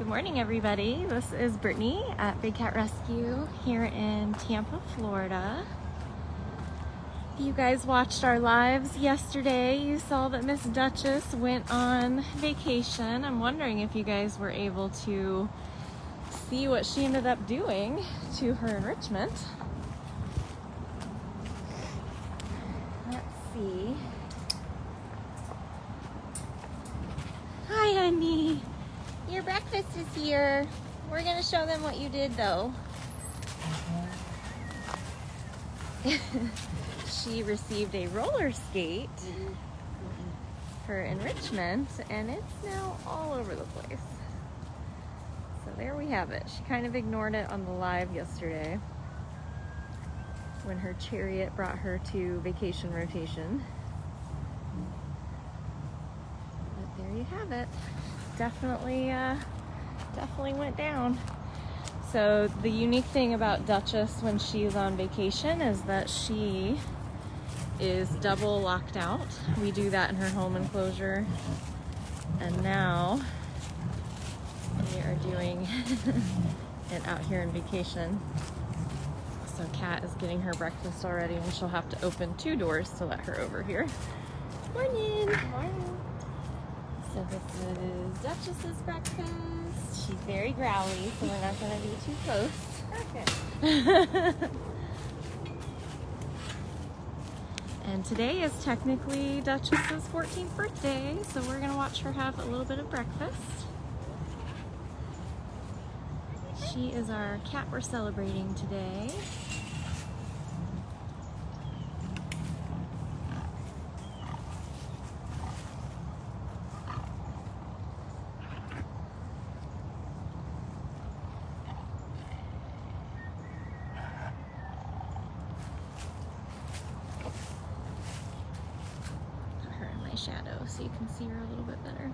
Good morning, everybody. This is Brittany at Big Cat Rescue here in Tampa, Florida. If you guys watched our lives yesterday, you saw that Miss Duchess went on vacation. I'm wondering if you guys were able to see what she ended up doing to her enrichment. Let's see. Hi, honey. Your breakfast is here. We're gonna show them what you did, though. She received a roller skate for enrichment, and it's now all over the place. So there we have it. She kind of ignored it on the live yesterday when her chariot brought her to vacation rotation. But there you have it. Definitely went down. So the unique thing about Duchess when she's on vacation is that she is double locked out. We do that in her home enclosure, and now we are doing it out here in vacation. So Kat is getting her breakfast already, and she'll have to open 2 doors to let her over here. Morning. Morning. So this is Duchess's breakfast. She's very growly, so we're not going to be too close. Okay. And today is technically Duchess's 14th birthday, so we're going to watch her have a little bit of breakfast. She is our cat we're celebrating today. Shadow so you can see her a little bit better.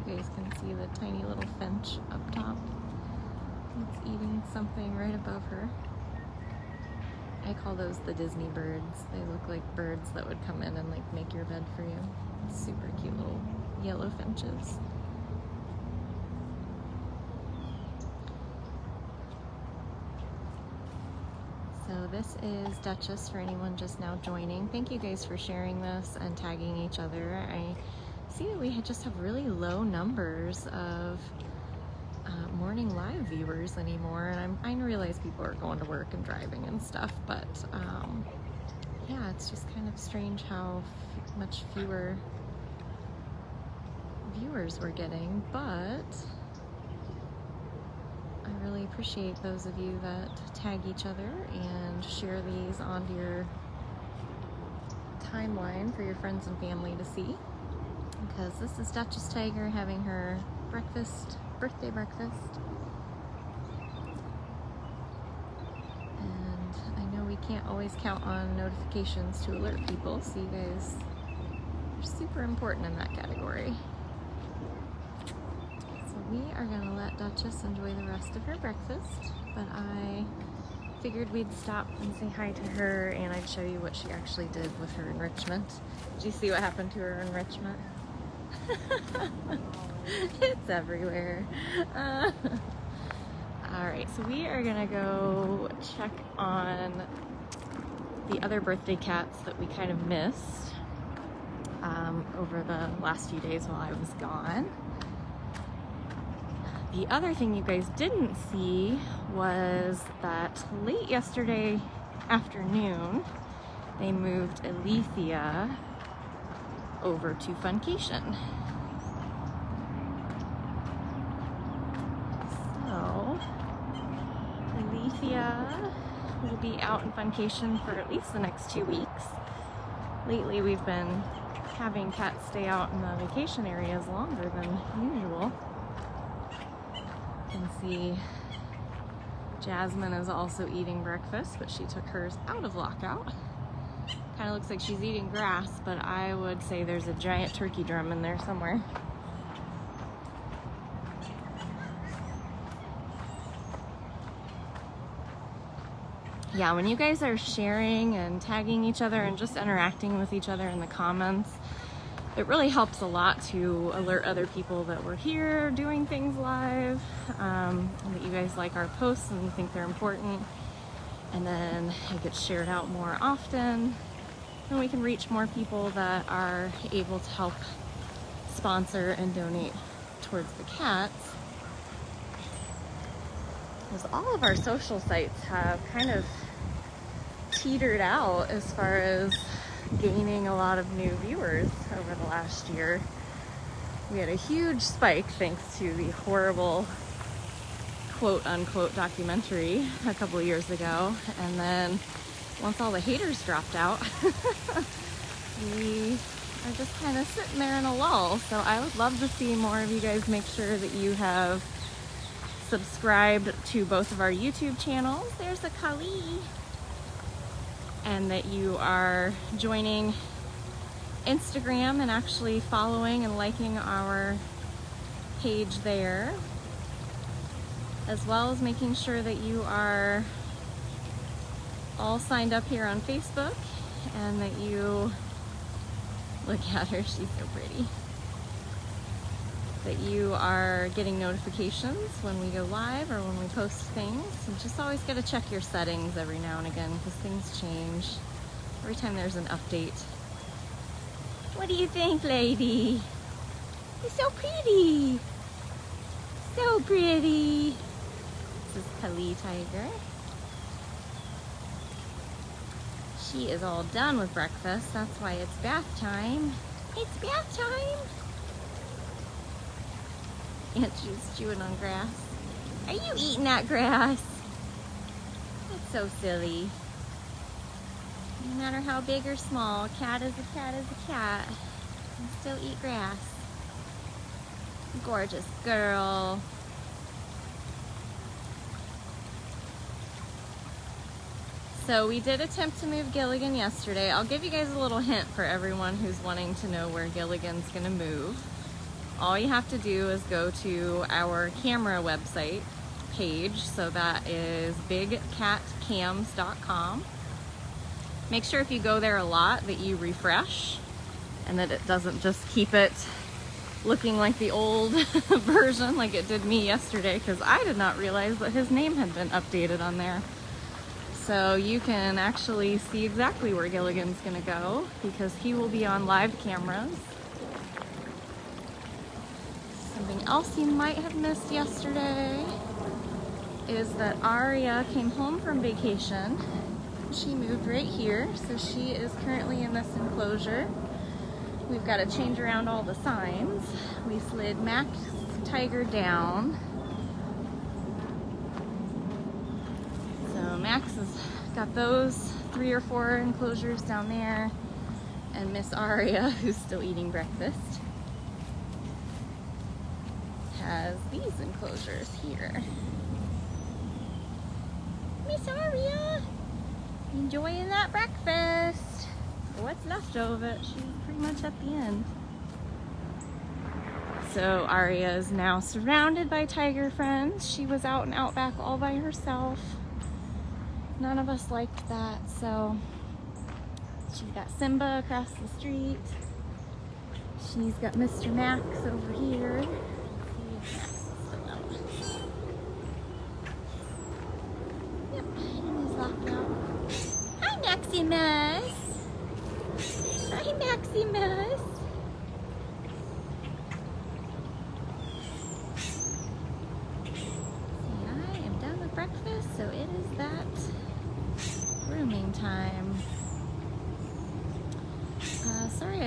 You guys can see the tiny little finch up top. It's eating something right above her. I call those the Disney birds. They look like birds that would come in and like make your bed for you. Super cute little yellow finches. So this is Duchess for anyone just now joining. Thank you guys for sharing this and tagging each other. I see that we just have really low numbers of morning live viewers anymore, and I realize people are going to work and driving and stuff, but yeah, it's just kind of strange how much fewer viewers we're getting, but I really appreciate those of you that tag each other and share these onto your timeline for your friends and family to see. Because this is Duchess Tiger having her birthday breakfast. And I know we can't always count on notifications to alert people, so you guys are super important in that category. So we are going to let Duchess enjoy the rest of her breakfast, but I figured we'd stop and say hi to her, and I'd show you what she actually did with her enrichment. Did you see what happened to her enrichment? It's everywhere. Alright, so we are gonna go check on the other birthday cats that we kind of missed. over the last few days while I was gone. The other thing you guys didn't see was that late yesterday afternoon, they moved Alethea over to Funcation. So, Alethea will be out in Funcation for at least the next 2 weeks. Lately, we've been having cats stay out in the vacation areas longer than usual. You can see Jasmine is also eating breakfast, but she took hers out of lockout. Kind of looks like she's eating grass, but I would say there's a giant turkey drum in there somewhere. Yeah, when you guys are sharing and tagging each other and just interacting with each other in the comments, it really helps a lot to alert other people that we're here doing things live, and that you guys like our posts and you think they're important. And then it gets shared out more often, and we can reach more people that are able to help sponsor and donate towards the cats. Because all of our social sites have kind of teetered out as far as gaining a lot of new viewers over the last year. We had a huge spike thanks to the horrible quote-unquote documentary a couple of years ago, and then once all the haters dropped out, we are just kind of sitting there in a lull. So I would love to see more of you guys make sure that you have subscribed to both of our YouTube channels. There's a Kali. And that you are joining Instagram and actually following and liking our page there, as well as making sure that you are all signed up here on Facebook, and that you look at her, she's so pretty, that you are getting notifications when we go live or when we post things. You just always got to check your settings every now and again, because things change every time there's an update. What do you think, lady? You're so pretty. So pretty. This is Kali Tiger. She is all done with breakfast. That's why it's bath time. It's bath time. And she's chewing on grass. Are you eating that grass? That's so silly. No matter how big or small, a cat is a cat is a cat. And still eat grass. Gorgeous girl. So we did attempt to move Gilligan yesterday. I'll give you guys a little hint for everyone who's wanting to know where Gilligan's gonna move. All you have to do is go to our camera website page. So that is bigcatcams.com. Make sure if you go there a lot that you refresh, and that it doesn't just keep it looking like the old version like it did me yesterday, because I did not realize that his name had been updated on there. So you can actually see exactly where Gilligan's gonna go, because he will be on live cameras. Something else you might have missed yesterday is that Aria came home from vacation. She moved right here, so she is currently in this enclosure. We've got to change around all the signs. We slid Max Tiger down. So Max has got those 3 or 4 enclosures down there, and Miss Aria, who's still eating breakfast, has these enclosures here. Miss Aria, enjoying that breakfast. What's left of it? She's pretty much at the end. So Aria is now surrounded by tiger friends. She was out and out back all by herself. None of us liked that, so she's got Simba across the street. She's got Mr. Max over here. Yep, and he's locked out. Hi, Maximus. Hi, Maximus.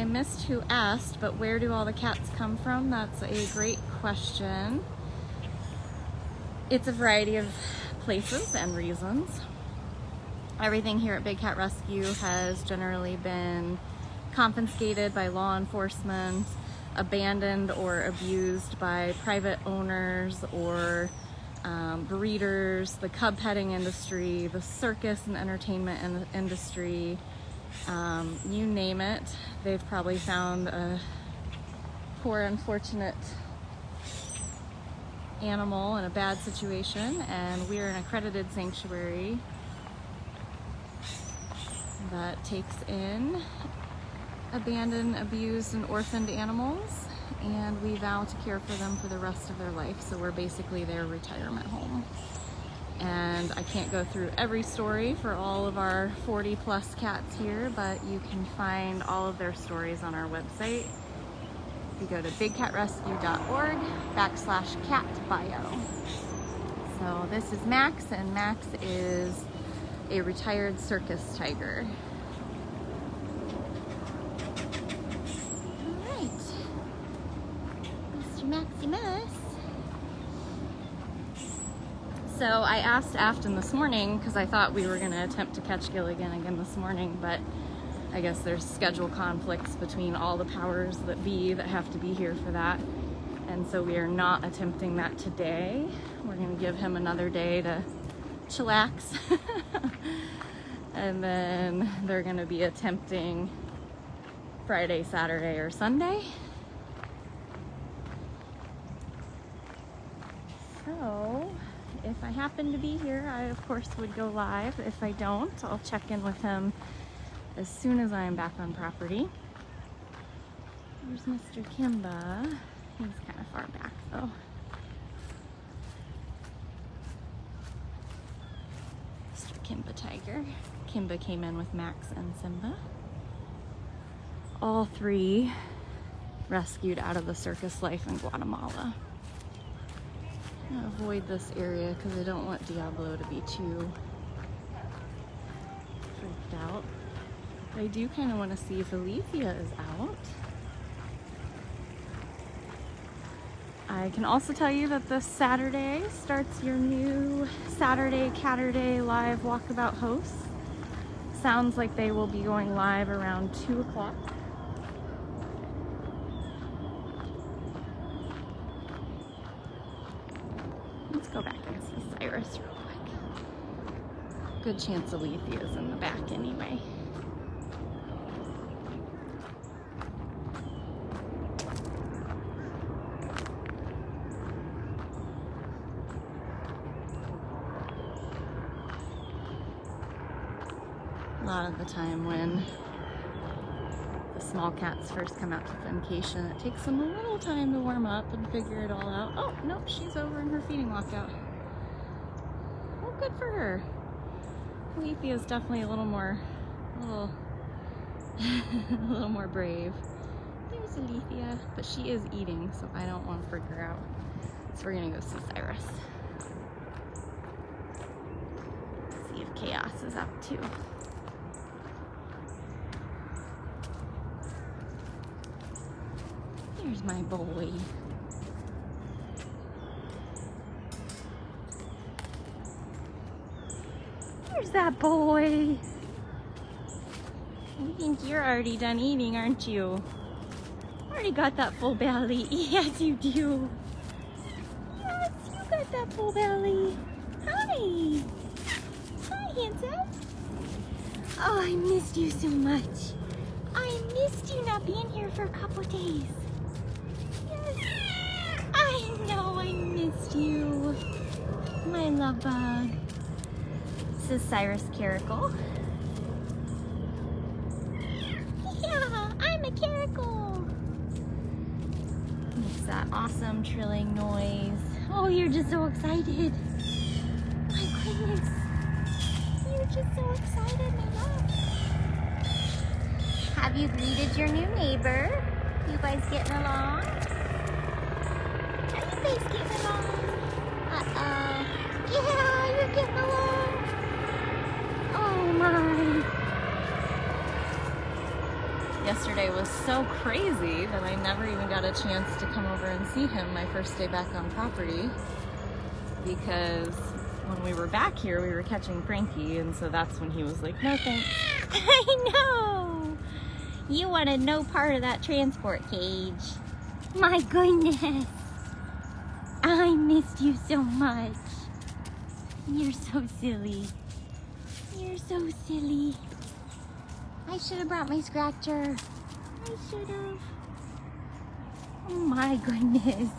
missed who asked, but where do all the cats come from? That's a great question. It's a variety of places and reasons. Everything here at Big Cat Rescue has generally been confiscated by law enforcement, abandoned or abused by private owners or breeders, the cub petting industry, the circus and entertainment industry, you name it. They've probably found a poor, unfortunate animal in a bad situation, and we're an accredited sanctuary that takes in abandoned, abused, and orphaned animals, and we vow to care for them for the rest of their life. So we're basically their retirement home. And I can't go through every story for all of our 40 plus cats here, but you can find all of their stories on our website. If you go to bigcatrescue.org/cat bio. So this is Max, and Max is a retired circus tiger. Maximus. So I asked Afton this morning because I thought we were going to attempt to catch Gilligan again this morning, but I guess there's schedule conflicts between all the powers that be that have to be here for that, and so we are not attempting that today. We're going to give him another day to chillax and then they're going to be attempting Friday, Saturday, or Sunday. So, if I happen to be here, I of course would go live. If I don't, I'll check in with him as soon as I am back on property. There's Mr. Kimba. He's kind of far back though. Mr. Kimba Tiger. Kimba came in with Max and Simba. All three rescued out of the circus life in Guatemala. I'm gonna avoid this area because I don't want Diablo to be too freaked out. But I do kind of want to see if Alethea is out. I can also tell you that this Saturday starts your new Saturday Catterday live Walkabout hosts. Sounds like they will be going live around 2 o'clock. Let's go back and see Cyrus real quick. Good chance Alethea is in the back anyway. A lot of the time when the small cats first come out to vacation, it takes them a little time to warm up and figure it all out. Oh, nope, she's over in her feeding lockout. Oh, good for her. Alethea is definitely a little more brave. There's Alethea, but she is eating, so I don't want to freak her out. So we're gonna go see Cyrus. See if Chaos is up too. Here's my boy. There's that boy. I think you're already done eating, aren't you? Already got that full belly. Yes, you do. Yes, you got that full belly. Hi. Hi, handsome. Oh, I missed you so much. I missed you not being here for a couple days. I know I missed you, my love bug. This is Cyrus Caracal. Yeah, I'm a caracal. Makes that awesome trilling noise. Oh, you're just so excited. My goodness. You're just so excited, my love. Have you greeted your new neighbor? You guys getting along? Getting along. Uh-oh. Yeah, you're getting along. Oh my. Yes, yesterday was so crazy that I never even got a chance to come over and see him my first day back on property, because when we were back here we were catching Frankie, and so that's when he was like, no thanks. I know! You wanted no part of that transport cage. My goodness! I missed you so much. You're so silly. You're so silly. I should have brought my scratcher. I should have. Oh my goodness.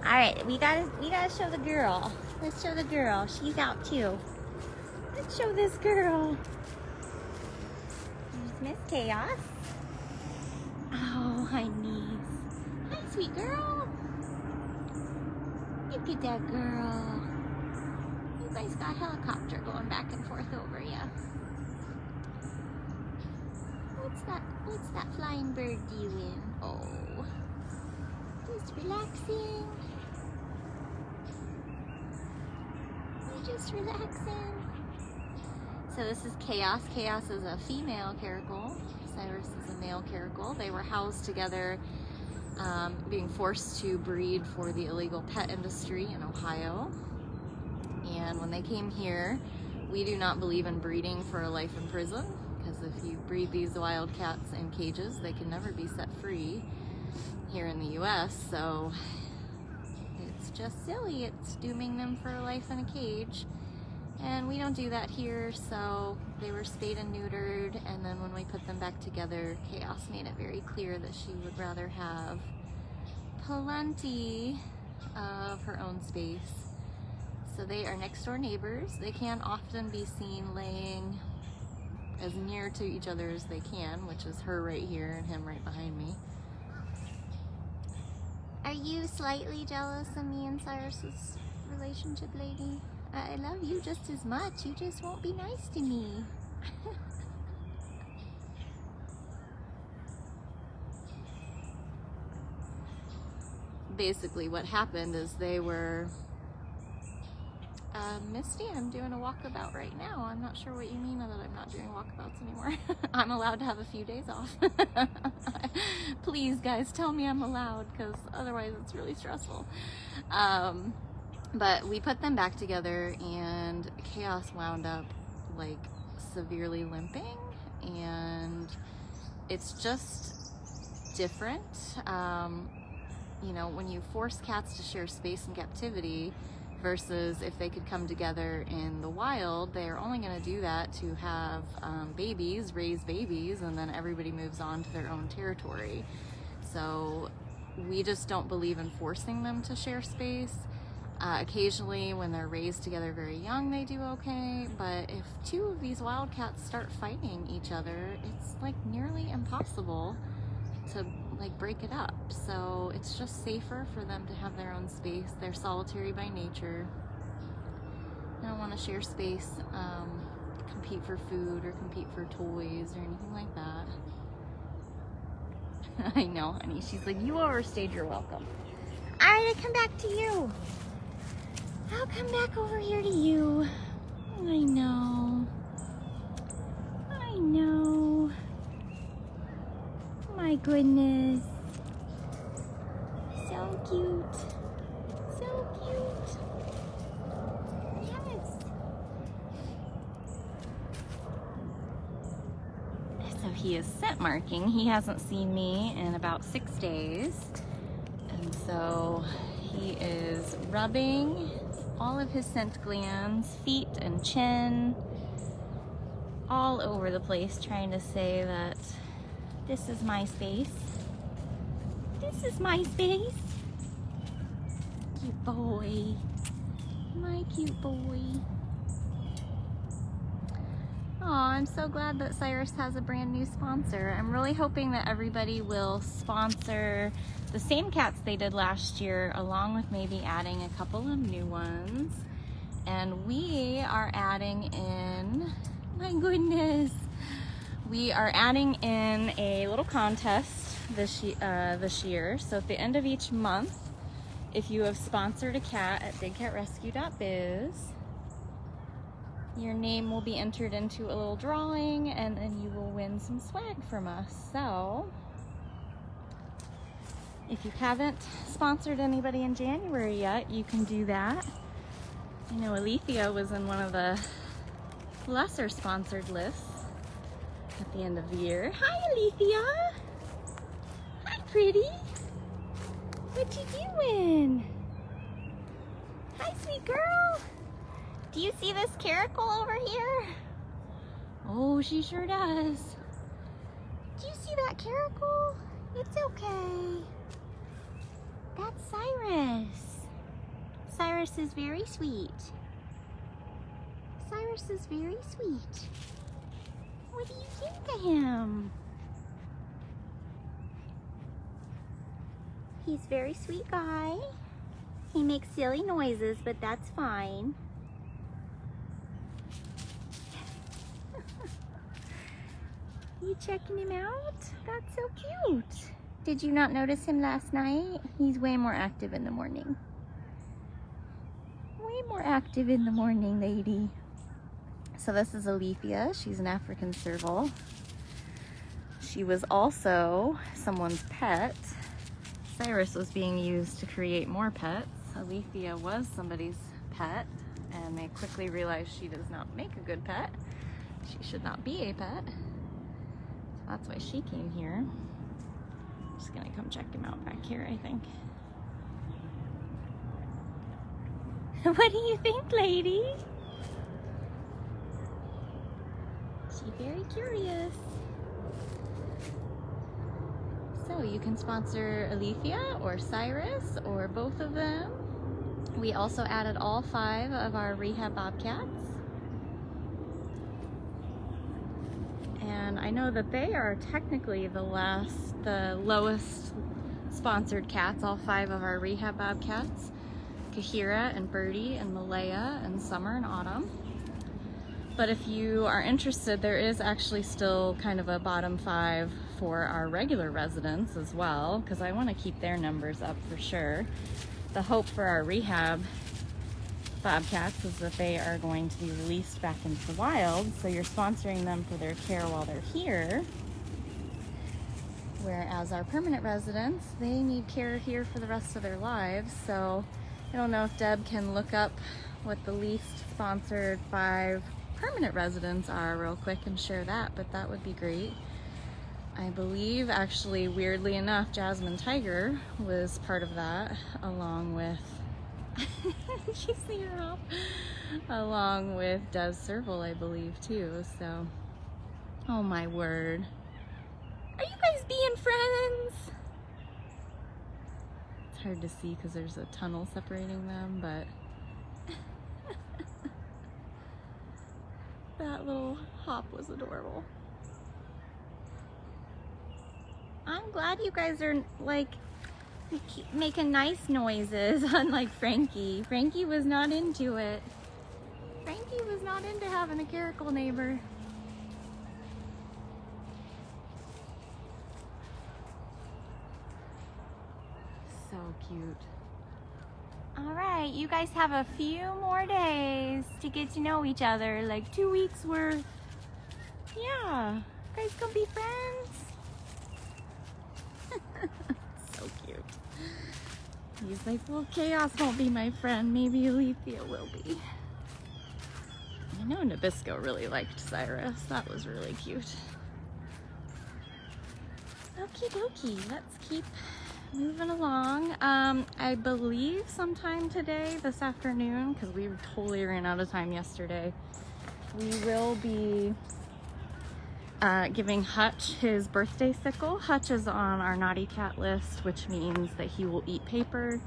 Alright, we gotta show the girl. Let's show the girl. She's out too. Let's show this girl. There's Miss Chaos. Oh, honeys. Hi, sweet girl. Look at that girl. You guys got a helicopter going back and forth over you. What's that flying bird doing? Oh, just relaxing. You're just relaxing. So this is Chaos. Chaos is a female caracal. Cyrus is a male caracal. They were housed together, being forced to breed for the illegal pet industry in Ohio. And when they came here, we do not believe in breeding for a life in prison, because if you breed these wild cats in cages, they can never be set free here in the US. So it's just silly. It's dooming them for a life in a cage. And we don't do that here, so they were spayed and neutered, and then when we put them back together, Chaos made it very clear that she would rather have plenty of her own space. So they are next door neighbors. They can often be seen laying as near to each other as they can, which is her right here and him right behind me. Are you slightly jealous of me and Cyrus's relationship, lady? I love you just as much. You just won't be nice to me. Basically what happened is they were Misty, I'm doing a walkabout right now. I'm not sure what you mean that I'm not doing walkabouts anymore. I'm allowed to have a few days off. Please guys, tell me I'm allowed, because otherwise it's really stressful. But we put them back together, and Chaos wound up like severely limping, and it's just different. You know, when you force cats to share space in captivity versus if they could come together in the wild, they're only going to do that to have babies, raise babies, and then everybody moves on to their own territory. So we just don't believe in forcing them to share space. Occasionally when they're raised together very young, they do okay, but if two of these wildcats start fighting each other, it's like nearly impossible to like break it up. So it's just safer for them to have their own space. They're solitary by nature. They don't want to share space, compete for food or compete for toys or anything like that. I know, honey. She's like, you overstayed your welcome. Alright, I come back to you. I'll come back over here to you. I know. I know. My goodness. So cute. So cute. Yes. So he is scent marking. He hasn't seen me in about 6 days. And so he is rubbing all of his scent glands, feet and chin, all over the place, trying to say that this is my space. This is my space. Cute boy. My cute boy. Oh, I'm so glad that Cyrus has a brand new sponsor. I'm really hoping that everybody will sponsor the same cats they did last year, along with maybe adding a couple of new ones. And we are adding in, my goodness, we are adding in a little contest this year. So at the end of each month, if you have sponsored a cat at bigcatrescue.biz, your name will be entered into a little drawing, and then you will win some swag from us. So If you haven't sponsored anybody in January yet, you can do that. I know Alethea was in one of the lesser sponsored lists at the end of the year. Hi, Alethea. Hi, pretty. What you doing? Hi, sweet girl. Do you see this caracal over here? Oh, she sure does. Do you see that caracal? It's okay. That's Cyrus. Cyrus is very sweet. Cyrus is very sweet. What do you think of him? He's a very sweet guy. He makes silly noises, but that's fine. You checking him out? That's so cute. Did you not notice him last night? He's way more active in the morning. Way more active in the morning, lady. So this is Alethea. She's an African serval. She was also someone's pet. Cyrus was being used to create more pets. Alethea was somebody's pet, and they quickly realized she does not make a good pet. She should not be a pet. So that's why she came here. I'm just gonna come check him out back here, I think. What do you think, lady? She's very curious. So you can sponsor Alethea or Cyrus or both of them. We also added all 5 of our rehab Bobcats. And I know that they are technically the lowest sponsored cats, all 5 of our rehab Bobcats. Kahira and Birdie and Malaya and Summer and Autumn. But if you are interested, there is actually still kind of a bottom 5 for our regular residents as well, because I want to keep their numbers up for sure. The hope for our rehab Bobcats is that they are going to be released back into the wild, so you're sponsoring them for their care while they're here. Whereas our permanent residents, they need care here for the rest of their lives. So I don't know if Deb can look up what the least sponsored 5 permanent residents are real quick and share that, but that would be great. I believe, actually, weirdly enough, Jasmine Tiger was part of that, along with you see her hop, along with Des Serval, I believe, too. So, oh my word, are you guys being friends? It's hard to see because there's a tunnel separating them, but that little hop was adorable. I'm glad you guys are like making nice noises, unlike Frankie. Frankie was not into it. Frankie was not into having a caracal neighbor. So cute. All right, you guys have a few more days to get to know each other, like 2 weeks worth. Yeah, you guys gonna be friends? So cute. He's like, well, Chaos won't be my friend. Maybe Alethea will be. I know Nabisco really liked Cyrus. That was really cute. Okie dokie, let's keep moving along. I believe sometime today, this afternoon, because we totally ran out of time yesterday, we will be giving Hutch his birthday sickle. Hutch is on our naughty cat list, which means that he will eat paper.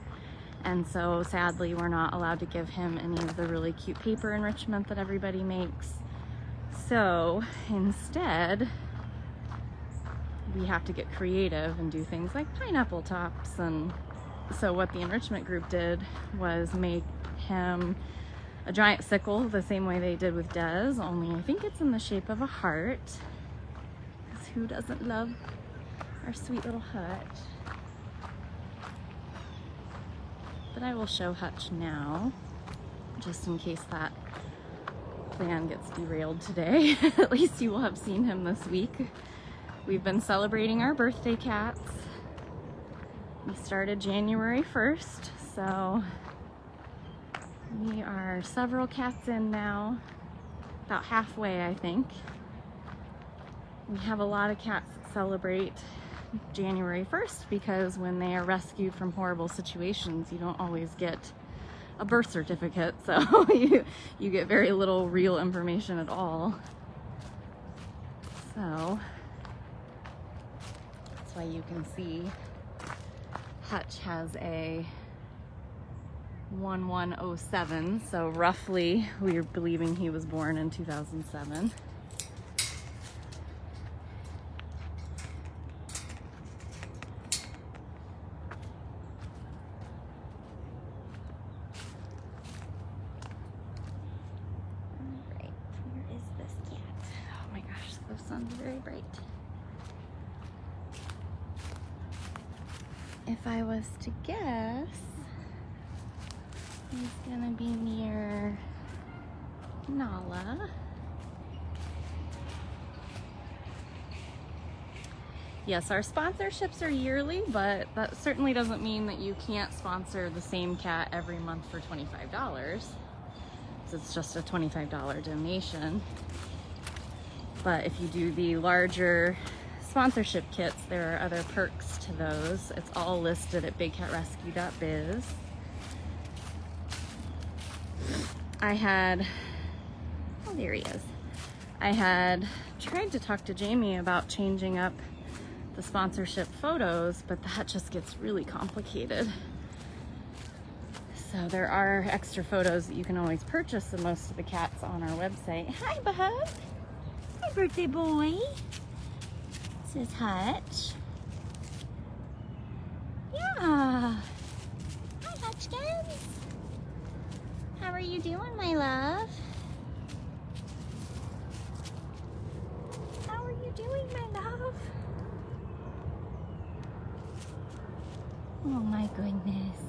And so sadly, we're not allowed to give him any of the really cute paper enrichment that everybody makes. So instead, we have to get creative and do things like pineapple tops. And so what the enrichment group did was make him a giant sickle the same way they did with Des, only I think it's in the shape of a heart. Because who doesn't love our sweet little Hutch? But I will show Hutch now, just in case that plan gets derailed today. At least you will have seen him this week. We've been celebrating our birthday cats. We started January 1st, so we are several cats in now, about halfway, I think. We have a lot of cats that celebrate January 1st because when they are rescued from horrible situations, you don't always get a birth certificate, so you get very little real information at all. So that's why you can see Hutch has a 1107, so roughly we're believing he was born in 2007. Sun's very bright. If I was to guess, he's gonna be near Nala. Yes, our sponsorships are yearly, but that certainly doesn't mean that you can't sponsor the same cat every month for $25. So it's just a $25 donation. But if you do the larger sponsorship kits, there are other perks to those. It's all listed at bigcatrescue.biz. Oh, there he is. I had tried to talk to Jamie about changing up the sponsorship photos, but that just gets really complicated. So there are extra photos that you can always purchase of most of the cats on our website. Hi, Bub. Hi, birthday boy. This is Hutch. Yeah. Hi, Hutchkins. How are you doing, my love? How are you doing, my love? Oh my goodness.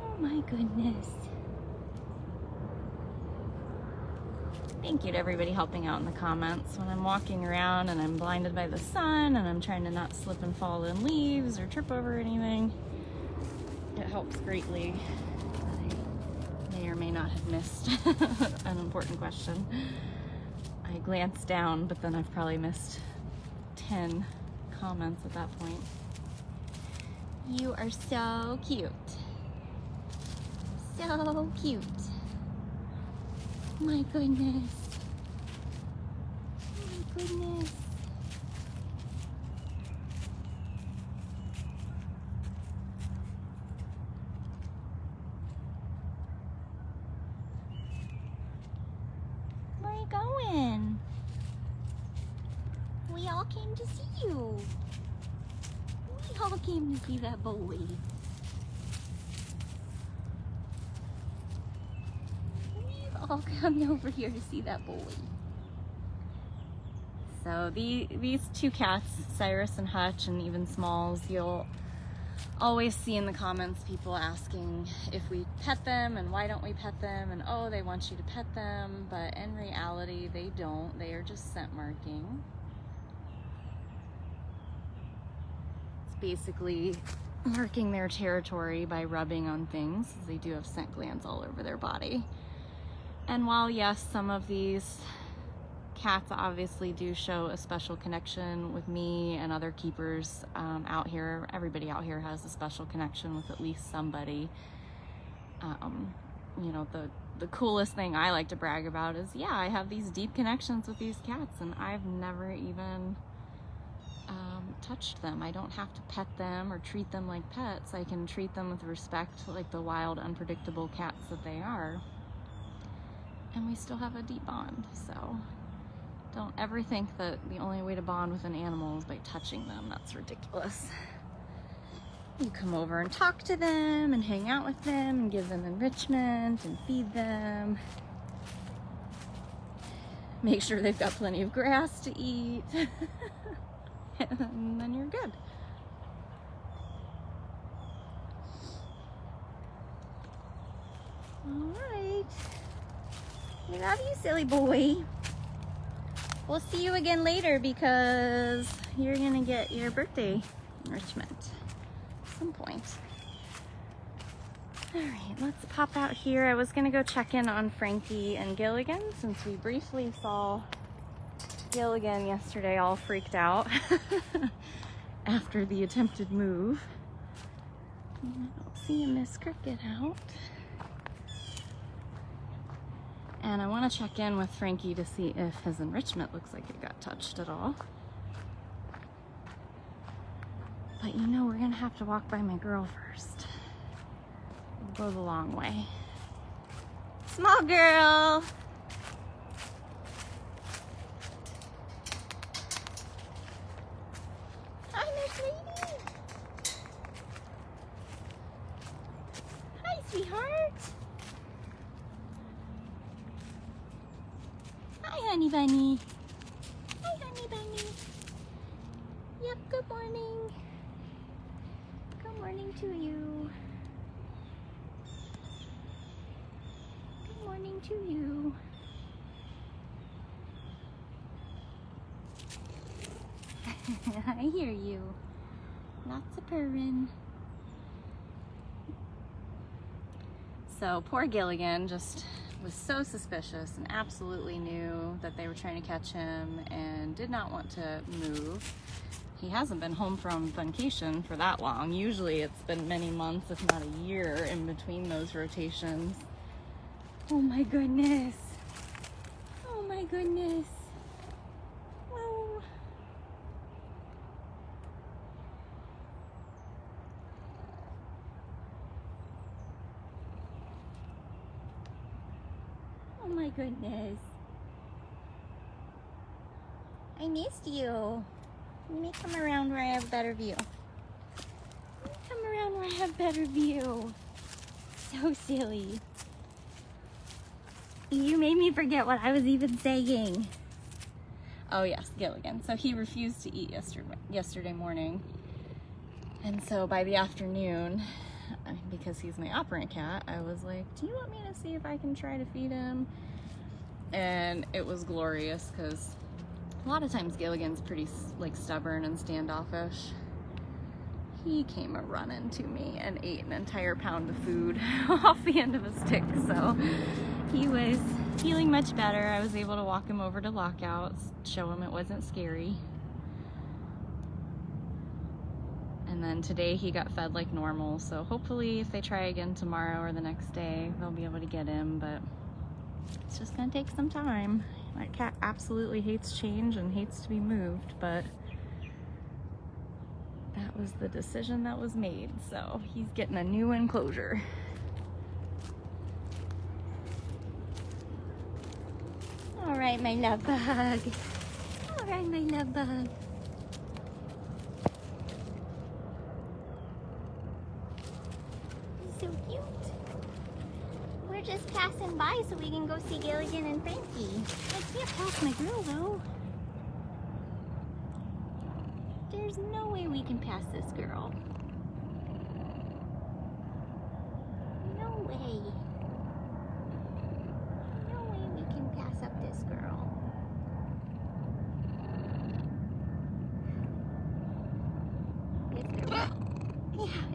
Oh my goodness. Thank you to everybody helping out in the comments. When I'm walking around and I'm blinded by the sun and I'm trying to not slip and fall in leaves or trip over anything, it helps greatly. I may or may not have missed an important question. I glanced down, but then I've probably missed 10 comments at that point. You are so cute. So cute. My goodness. My goodness. Where are you going? We all came to see you. We all came to see that boy. All come over here to see that boy. So these two cats, Cyrus and Hutch, and even Smalls, you'll always see in the comments people asking if we pet them and why don't we pet them, and oh, they want you to pet them, but in reality they don't. They are just scent marking. It's basically marking their territory by rubbing on things, as they do have scent glands all over their body. And while yes, some of these cats obviously do show a special connection with me and other keepers out here, everybody out here has a special connection with at least somebody. You know, the coolest thing I like to brag about is, yeah, I have these deep connections with these cats and I've never even touched them. I don't have to pet them or treat them like pets. I can treat them with respect like the wild, unpredictable cats that they are. And we still have a deep bond, so don't ever think that the only way to bond with an animal is by touching them. That's ridiculous. You come over and talk to them and hang out with them and give them enrichment and feed them. Make sure they've got plenty of grass to eat. And then you're good. All right. We love you, silly boy. We'll see you again later because you're gonna get your birthday enrichment. some point. All right, let's pop out here. I was gonna go check in on Frankie and Gilligan since we briefly saw Gilligan yesterday all freaked out after the attempted move. I don't see Miss Cricket out. And I want to check in with Frankie to see if his enrichment looks like it got touched at all. But you know, we're gonna have to walk by my girl first. We'll go the long way. Small girl! Hi, Miss Lady! Hi, sweetheart! Hi, honey bunny. Hi, honey bunny. Yep, good morning. Good morning to you. Good morning to you. I hear you. Lots of purring. So poor Gilligan just was so suspicious and absolutely knew that they were trying to catch him and did not want to move. He hasn't been home from vacation for that long. Usually it's been many months, if not a year, in between those rotations. Oh my goodness. Oh my goodness. Whoa. Oh my goodness. I missed you. Let me come around where I have better view. Let me come around where I have better view. So silly. You made me forget what I was even saying. Oh yes, Gilligan. So he refused to eat yesterday morning. And so by the afternoon, because he's my operant cat, I was like, do you want me to see if I can try to feed him? And it was glorious because a lot of times Gilligan's pretty stubborn and standoffish. He came a-running to me and ate an entire pound of food off the end of a stick. So he was feeling much better. I was able to walk him over to Lockouts, show him it wasn't scary. And then today he got fed like normal. So hopefully if they try again tomorrow or the next day, they'll be able to get him, but it's just gonna take some time. That cat absolutely hates change and hates to be moved, but that was the decision that was made. So he's getting a new enclosure. All right, my love bug. All right, my love bug. So cute. We're just passing by so we can go see Gilligan and Frankie. I can't pass my girl though. There's no way we can pass this girl. No way. No way we can pass up this girl.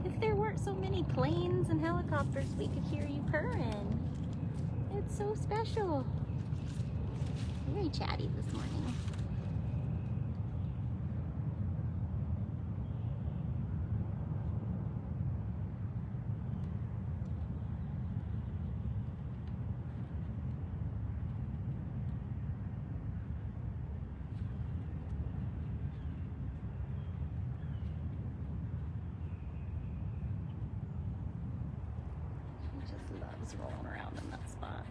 If there weren't so many planes and helicopters, we could hear you purring. It's so special. Very chatty this morning. Loves rolling around in that spot.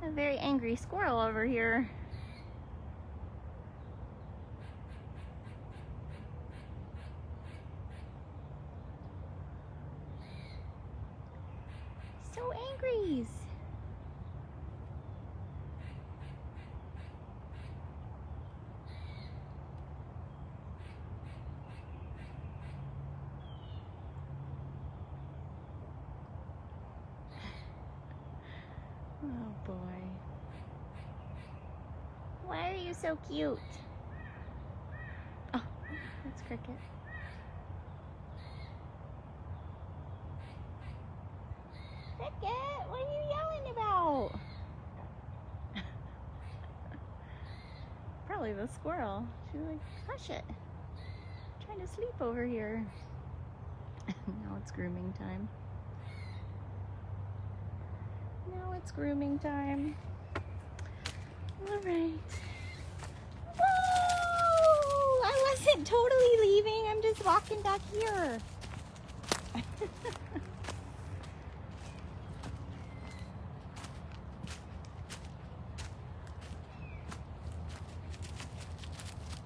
A very angry squirrel over here. So angry. Oh boy. Why are you so cute? Thanks, Cricket. Cricket, what are you yelling about? Probably the squirrel. She's like, hush it. I'm trying to sleep over here. Now it's grooming time. Now it's grooming time. All right. Whoa! I wasn't totally leaving. I'm just walking back here.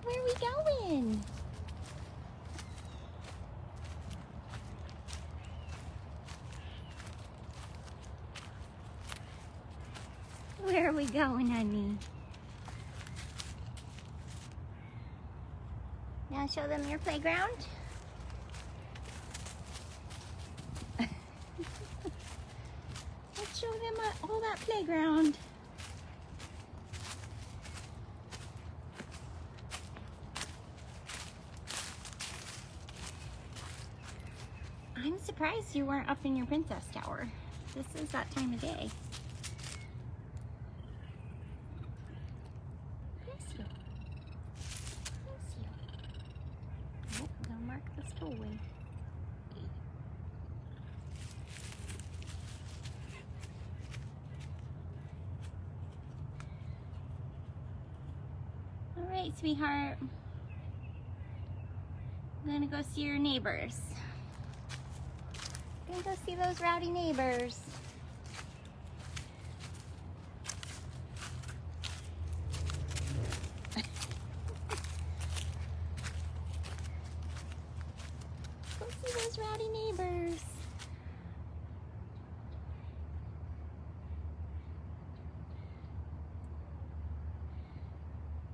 Where are we going? Where are we going, honey? Now show them your playground. Let's show them all that playground. I'm surprised you weren't up in your princess tower. This is that time of day. Away. All right, sweetheart. I'm gonna go see your neighbors. Gonna go see those rowdy neighbors. Those rowdy neighbors.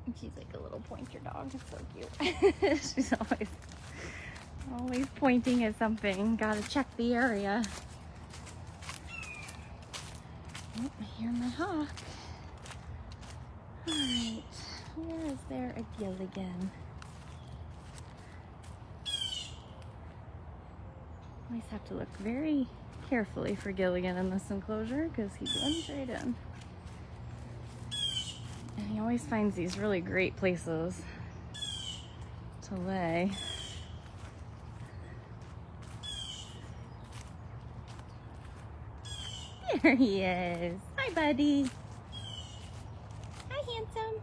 And she's like a little pointer dog. It's so cute. She's always pointing at something. Gotta check the area. Oh, I hear my hawk. All right, where is there a Gilligan? Always have to look very carefully for Gilligan in this enclosure because he blends right in. And he always finds these really great places to lay. There he is. Hi, buddy. Hi, handsome.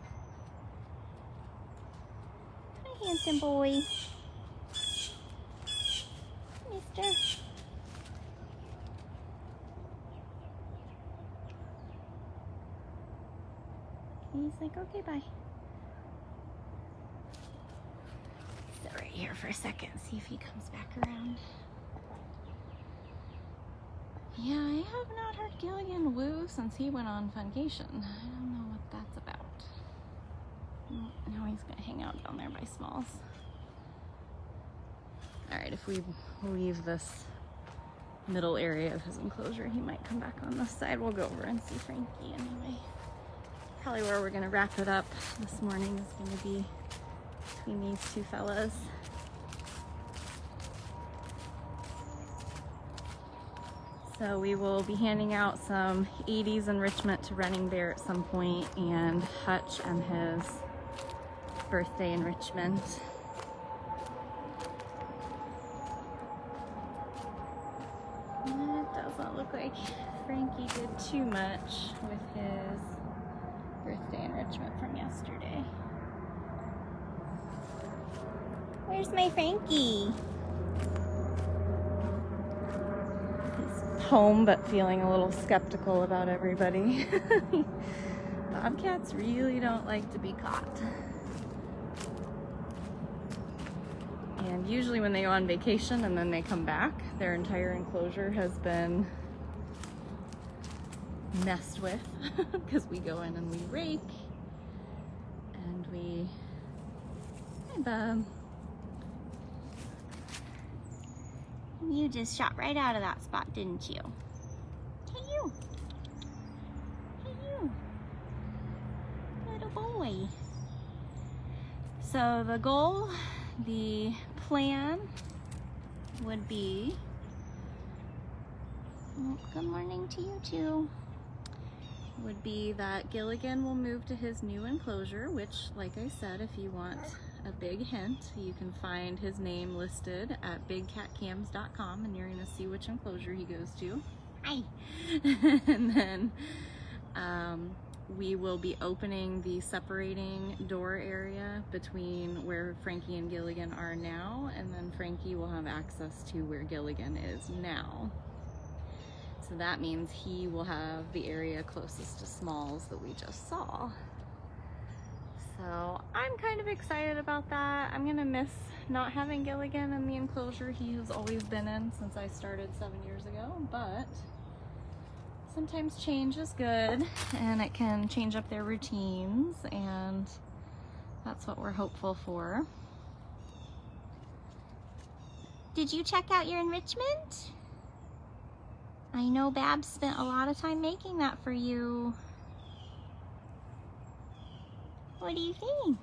Hi, handsome boy. Mister. He's like, okay, bye. Sit right here for a second, see if he comes back around. Yeah, I have not heard Gilligan woo since he went on funcation. I don't know what that's about. Now he's gonna hang out down there by Smalls. All right, if we leave this middle area of his enclosure, he might come back on this side. We'll go over and see Frankie anyway. Probably where we're gonna wrap it up this morning is gonna be between these two fellas. So we will be handing out some 80s enrichment to Running Bear at some point, and Hutch and his birthday enrichment. It doesn't look like Frankie did too much with his birthday enrichment from yesterday. Where's my Frankie? He's home but feeling a little skeptical about everybody. Bobcats really don't like to be caught. And usually when they go on vacation and then they come back, their entire enclosure has been messed with because we go in and we rake and we... Hi, Bub. You just shot right out of that spot, didn't you? Hey, you. Hey, you. Little boy. So the goal the plan would be, oh, good morning to you too, would be that Gilligan will move to his new enclosure, which, like I said, if you want a big hint, you can find his name listed at bigcatcams.com, and you're going to see which enclosure he goes to. Hi! And then we will be opening the separating door area between where Frankie and Gilligan are now, and then Frankie will have access to where Gilligan is now. So that means he will have the area closest to Smalls that we just saw. So I'm kind of excited about that. I'm gonna miss not having Gilligan in the enclosure he has always been in since I started 7 years ago, but sometimes change is good and it can change up their routines, and that's what we're hopeful for. Did you check out your enrichment? I know Babs spent a lot of time making that for you. What do you think?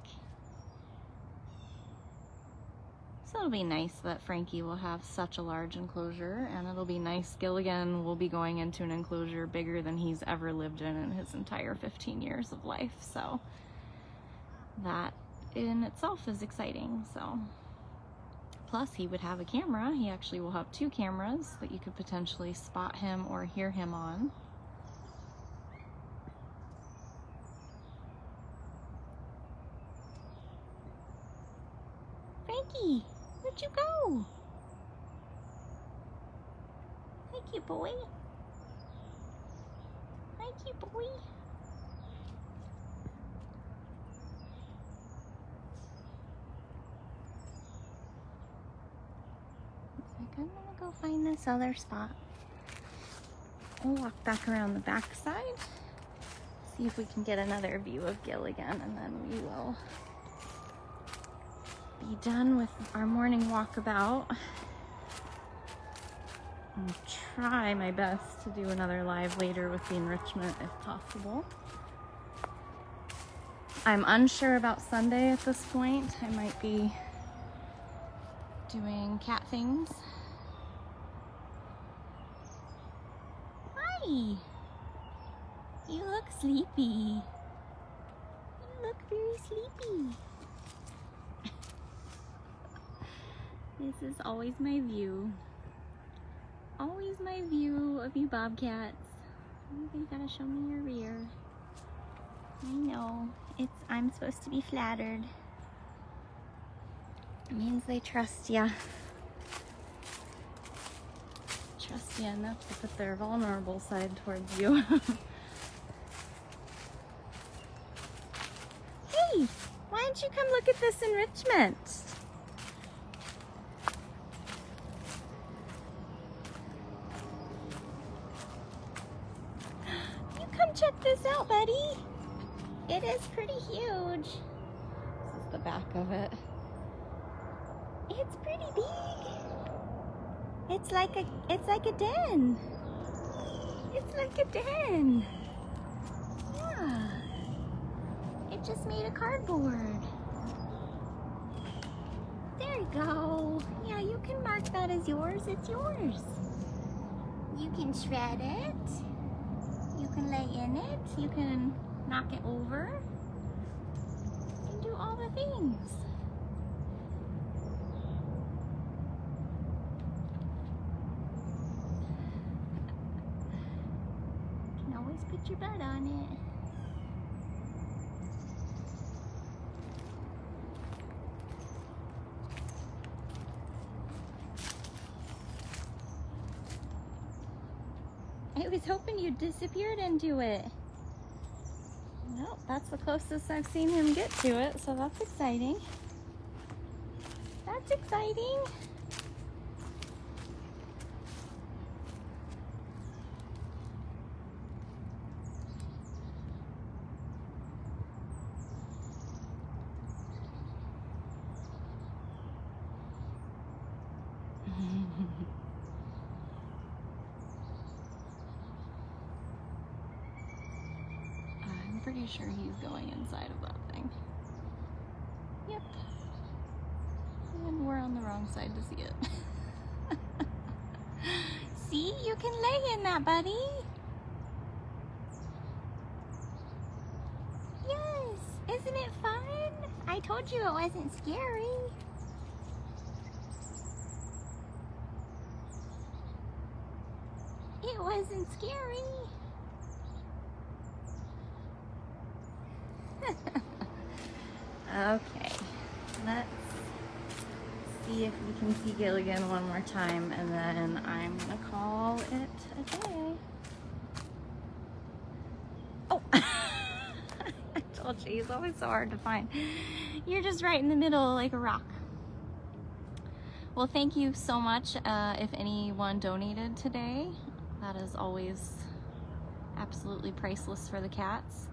So it'll be nice that Frankie will have such a large enclosure, and it'll be nice Gilligan will be going into an enclosure bigger than he's ever lived in his entire 15 years of life. So that in itself is exciting. So plus he would have a camera. He actually will have 2 cameras that you could potentially spot him or hear him on. Frankie, where'd you go? Hi, cute boy. Hi, cute boy. I'm gonna go find this other spot. We'll walk back around the back side, see if we can get another view of Gilligan, and then we will be done with our morning walkabout. I'll try my best to do another live later with the enrichment if possible. I'm unsure about Sunday at this point. I might be doing cat things. Hi! You look sleepy. You look very sleepy. This is always my view. Always my view of you Bobcats. You gotta show me your rear. I know. I'm supposed to be flattered. It means they trust ya. Trust you enough to put their vulnerable side towards you. Hey, why don't you come look at this enrichment? You come check this out, buddy. It is pretty huge. This is the back of it. It's pretty big. It's like a den. It's like a den. Yeah. It just made of cardboard. There you go. Yeah, you can mark that as yours. It's yours. You can shred it. You can lay in it. You can knock it over. You can do all the things. Put your butt on it. I was hoping you disappeared into it. Well, that's the closest I've seen him get to it, so that's exciting. That's exciting. I'm pretty sure he's going inside of that thing. Yep. we're on the wrong side to see it. See, you can lay in that, buddy. Yes, isn't it fun? I told you it wasn't scary. It wasn't scary. Okay, let's see if we can see Gilligan one more time, and then I'm gonna call it a day. Oh, I told you, he's always so hard to find. You're just right in the middle like a rock. Well, thank you so much if anyone donated today. That is always absolutely priceless for the cats.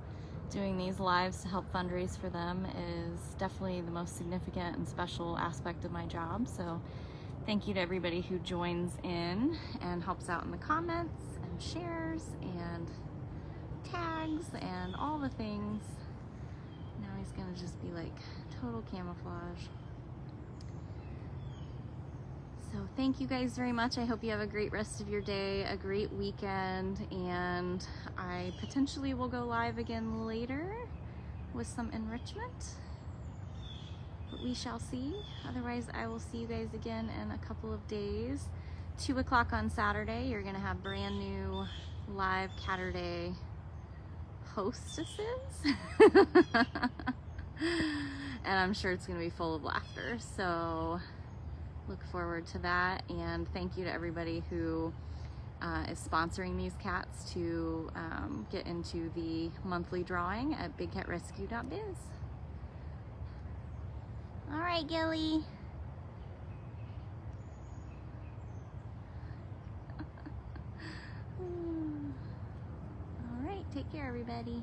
Doing these lives to help fundraise for them is definitely the most significant and special aspect of my job. So thank you to everybody who joins in and helps out in the comments and shares and tags and all the things. Now he's gonna just be like total camouflage. So thank you guys very much. I hope you have a great rest of your day, a great weekend, and I potentially will go live again later with some enrichment, but we shall see. Otherwise, I will see you guys again in a couple of days. 2 o'clock on Saturday, you're gonna have brand new live Catterday hostesses. And I'm sure it's gonna be full of laughter. So look forward to that, and thank you to everybody who is sponsoring these cats to get into the monthly drawing at bigcatrescue.biz. All right, Gilly. All right, take care, everybody.